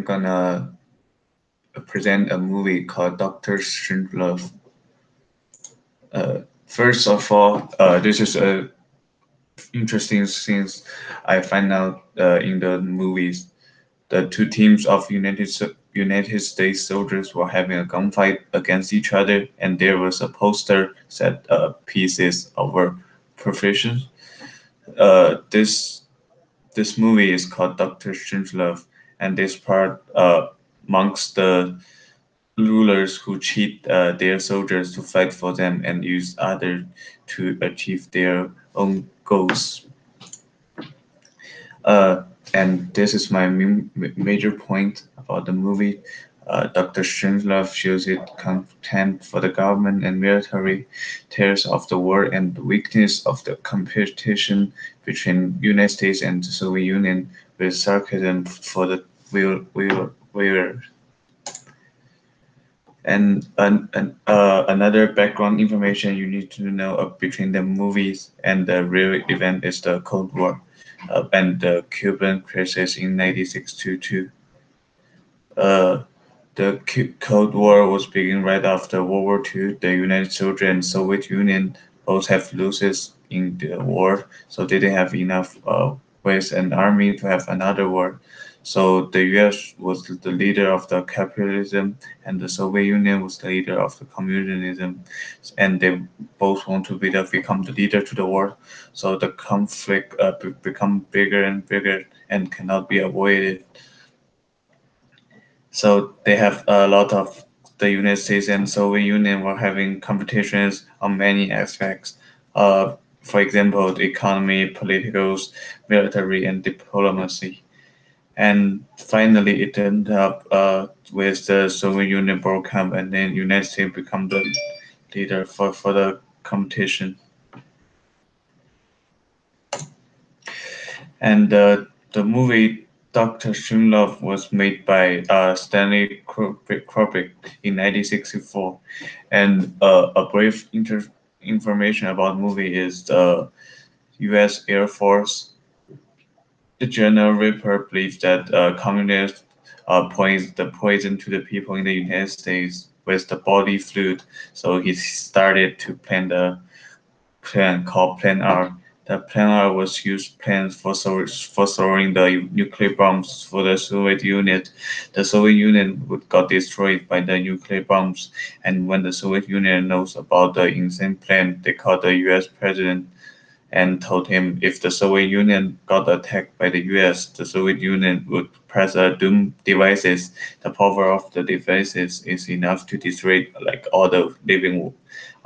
gonna present a movie called Doctor Strangelove. First of all, this is a interesting since I find out in the movies the two teams of United States soldiers were having a gunfight against each other, and there was a poster said pieces over profession. This movie is called Doctor Strangelove, and this part amongst the rulers who cheat their soldiers to fight for them and use others to achieve their own goals. Uh, and this is my major point about the movie. Dr. Strangelove shows its contempt for the government and military terrors of the war and the weakness of the competition between United States and the Soviet Union with sarcasm for the will. And another background information you need to know between the movies and the real event is the Cold War and the Cuban crisis in 1962. Uh, the Cold War was beginning right after World War II. The United States and Soviet Union both have losses in the war, so they didn't have enough ways and army to have another war. So the U.S. was the leader of the capitalism, and the Soviet Union was the leader of the communism, and they both want to become the leader to the war. So the conflict become bigger and bigger and cannot be avoided. So they have a lot of the United States and Soviet Union were having competitions on many aspects. For example, the economy, politicals, military, and diplomacy. And finally, it ended up with the Soviet Union broke up, and then United States become the leader for the competition. And the movie Doctor Strangelove was made by Stanley Kubrick in 1964. And a brief information about the movie is the U.S. Air Force. The General Ripper believes that communists poison the poison to the people in the United States with the body fluid. So he started to plan the plan called Plan R. The Plan R was used plans for throwing the nuclear bombs for the Soviet Union. The Soviet Union would got destroyed by the nuclear bombs, and when the Soviet Union knows about the insane plan, they called the U.S. president and told him if the Soviet Union got attacked by the US, the Soviet Union would press a doom devices. The power of the devices is enough to destroy like all the living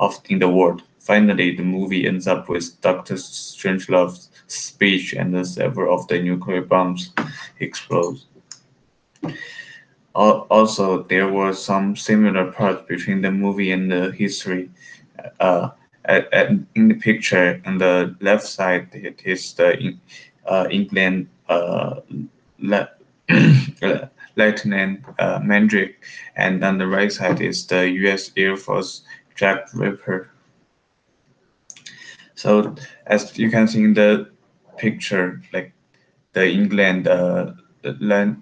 of in the world. Finally, the movie ends up with Dr. Strangelove's speech and several of the nuclear bombs explode. Also, there were some similar parts between the movie and the history. Uh, in the picture on the left side, it is the England le- Lieutenant Mandrick, and on the right side is the U.S. Air Force Jack Ripper. So as you can see in the picture, like the England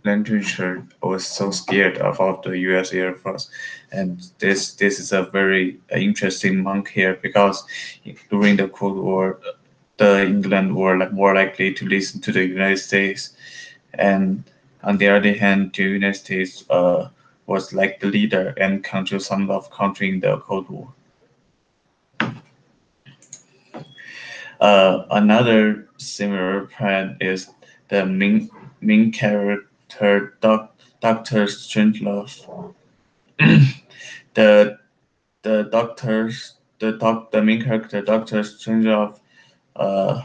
literature was so scared about the U.S. Air Force, and this is a very interesting monk here because during the Cold War, the England were like more likely to listen to the United States, and on the other hand, the United States was like the leader and control some of country in the Cold War. Another similar plan is the main character, Doctor Strangelove. the the doctors the main character, Doctor Strangelove, uh,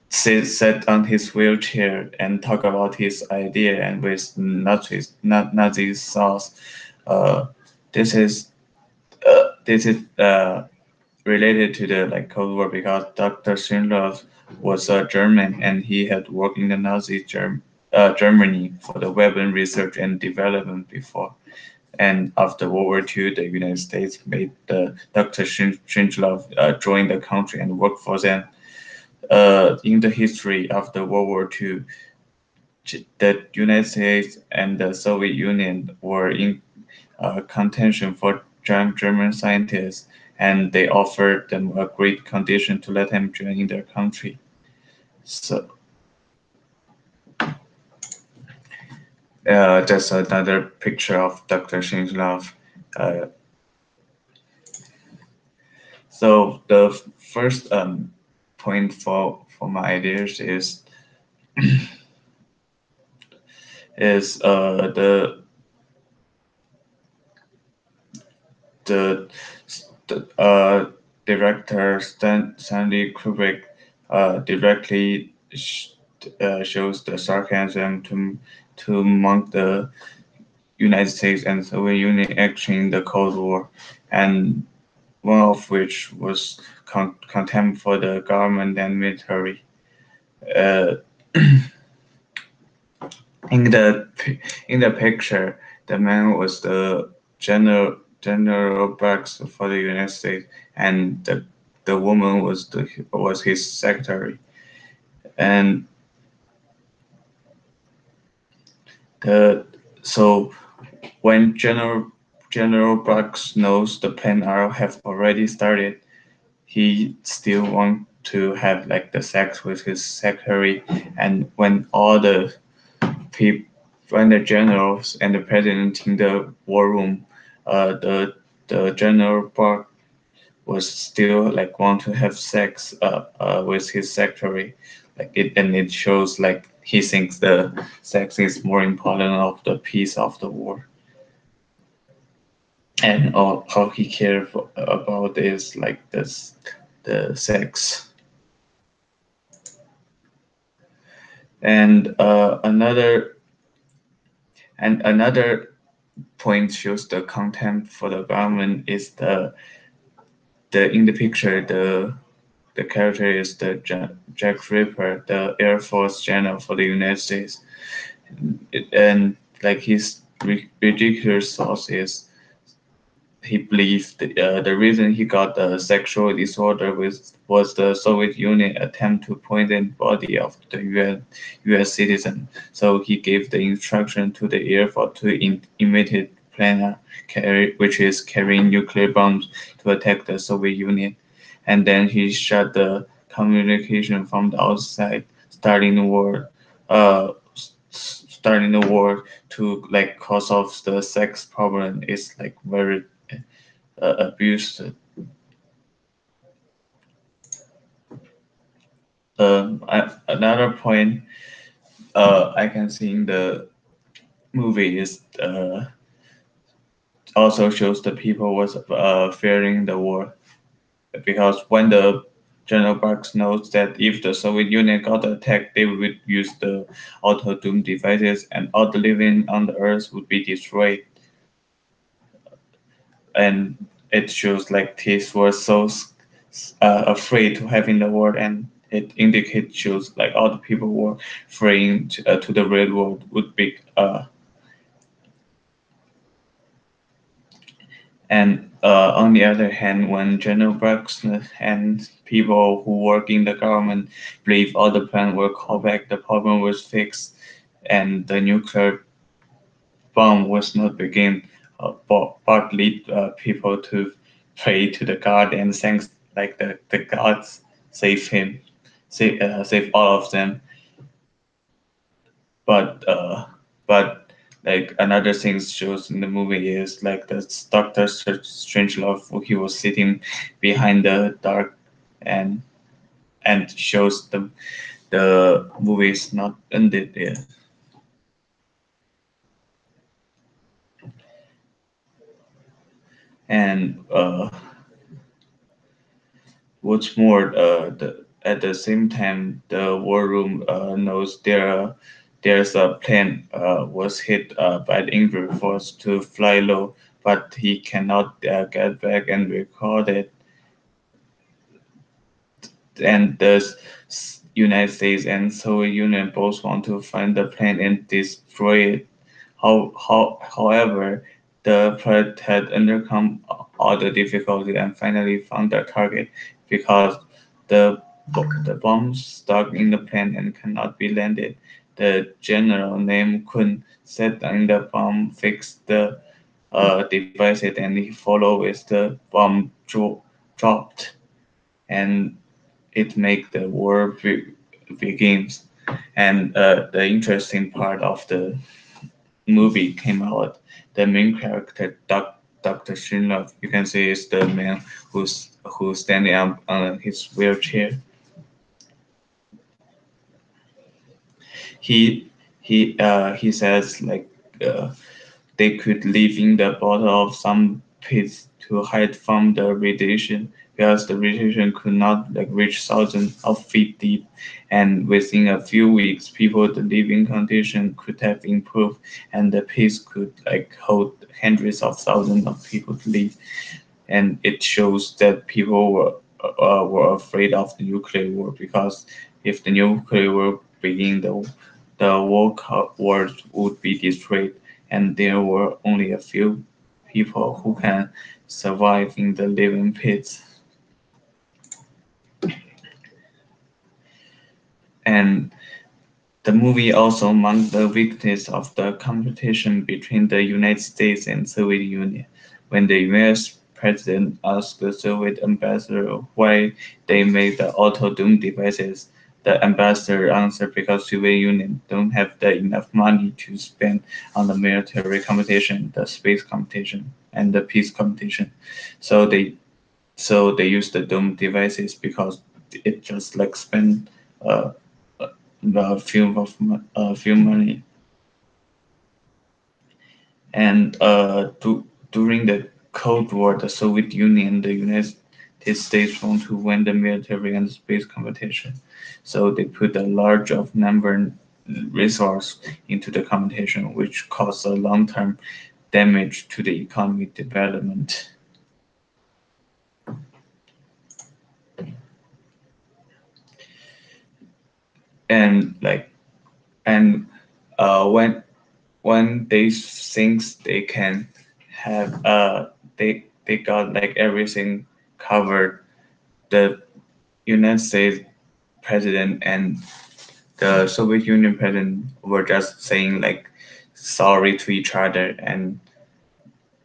sat on his wheelchair and talk about his idea and with Nazi sauce. Uh, this is this is related to the like Cold War because Dr. Schindler was a German and he had worked in the Germany for the weapon research and development before. And after World War II, the United States made the Dr. Schindler join the country and work for them. In the history after World War II, the United States and the Soviet Union were in contention for German scientists, and they offered them a great condition to let them join in their country. So that's another picture of Dr. Strangelove. Uh, so the first point for my ideas is the the director Stanley Kubrick directly shows the sarcasm to among the United States and Soviet Union entering the Cold War, and one of which was contempt for the government and military. Uh, in the picture, the man was the General Bucks for the United States, and the woman was his secretary. And the so when General Bucks knows the plan are have already started, he still want to have like the sex with his secretary. And when all the people, when the generals and the president in the war room, the General Buck was still like want to have sex with his secretary, like it, and it shows like he thinks the sex is more important of the peace of the war, and all, how he cared about is like this the sex. And another point shows the contempt for the government is the in the picture the character is the Jack Ripper, the Air Force general for the United States. And like his ridiculous source is he believed the reason he got the sexual disorder was the Soviet Union attempt to poison the body of the US citizen. So he gave the instruction to the Air Force to imitate plan which is carrying nuclear bombs to attack the Soviet Union. And then he shut the communication from the outside, starting the war. Starting the war to like cause of the sex problem is like very abused. Another point I can see in the movie is also shows the people was fearing the war, because when the General Bucks knows that if the Soviet Union got attacked, they would use the auto doom devices and all the living on the earth would be destroyed. And it shows like this was so afraid to having the war, and it indicates shows like all the people were fleeing to the real world would be and on the other hand, when General Braxton and people who work in the government believe all the plan will call back, the problem was fixed, and the nuclear bomb was not begin, but lead people to pray to the God and thanks like the gods save him, save all of them. But but like another thing shows in the movie is like the Doctor Strangelove, he was sitting behind the dark, and shows the movie is not ended there. And what's more, at the same time, the war room knows there's a plane was hit by the English force to fly low, but he cannot get back and record it. And the United States and Soviet Union both want to find the plane and destroy it. However, the pilot had overcome all the difficulty and finally found their target, because the the bomb stuck in the plane and cannot be landed. The general named Kun set in the bomb, fixed the devices, and he followed with the bomb dropped, and it make the war begins. And the interesting part of the movie came out. The main character, Dr. Shinlove, you can see is the man who's standing up on his wheelchair. He he says like uh, they could live in the bottom of some pits to hide from the radiation because the radiation could not like reach thousands of feet deep, and within a few weeks people's living condition could have improved, and the pits could like hold hundreds of thousands of people to live. And it shows that people were afraid of the nuclear war because if the nuclear war began, world would be destroyed, and there were only a few people who can survive in the living pits. And the movie also marked the weakness of the competition between the United States and Soviet Union. When the US president asked the Soviet ambassador why they made the auto-doom devices, the ambassador answered because Soviet Union don't have enough money to spend on the military competition, the space competition, and the peace competition. So they use the doom devices because it just like spend uh, a few money. And during the Cold War, the Soviet Union and the United States want to win the military and space competition, so they put a large of number resource into the competition, which caused a long-term damage to the economic development. And like and when they think they can have they got like everything covered, the United States president and the Soviet Union president were just saying like sorry to each other, and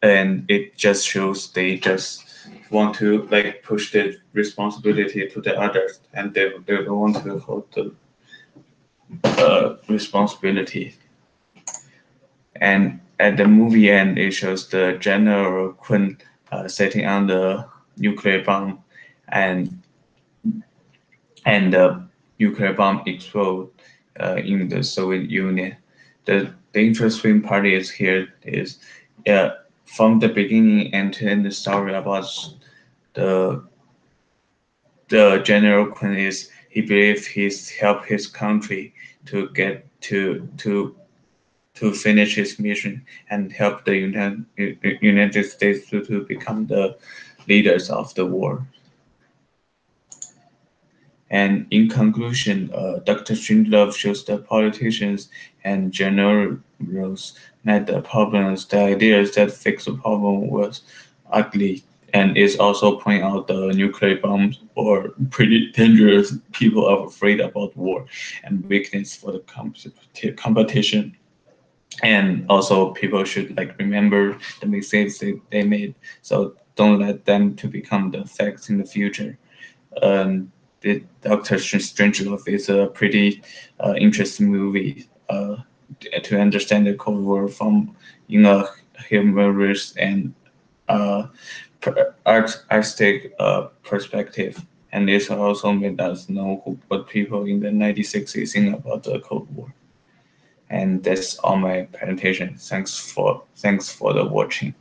it just shows they just want to like push the responsibility to the others, and they don't want to hold the responsibility. And at the movie end, it shows the General Kun setting on the nuclear bomb, and the nuclear bomb explode in the Soviet Union. The interesting part is here is uh, from the beginning and to end the story about the General Kun is he believes he's helped his country to get to finish his mission and help the United States to become the leaders of the war. And in conclusion, Dr. Strangelove shows that politicians and generals met the problems. The ideas that fix the problem was ugly, and is also point out the nuclear bombs were pretty dangerous. People are afraid about war and weakness for the competition. And also people should like remember the mistakes they made, so don't let them to become the facts in the future. The Doctor Strangelove is a pretty interesting movie to understand the Cold War from in a humorous and uh, artistic perspective. And this also made us know what people in the 1960s think about the Cold War. And that's all my presentation. Thanks for the watching.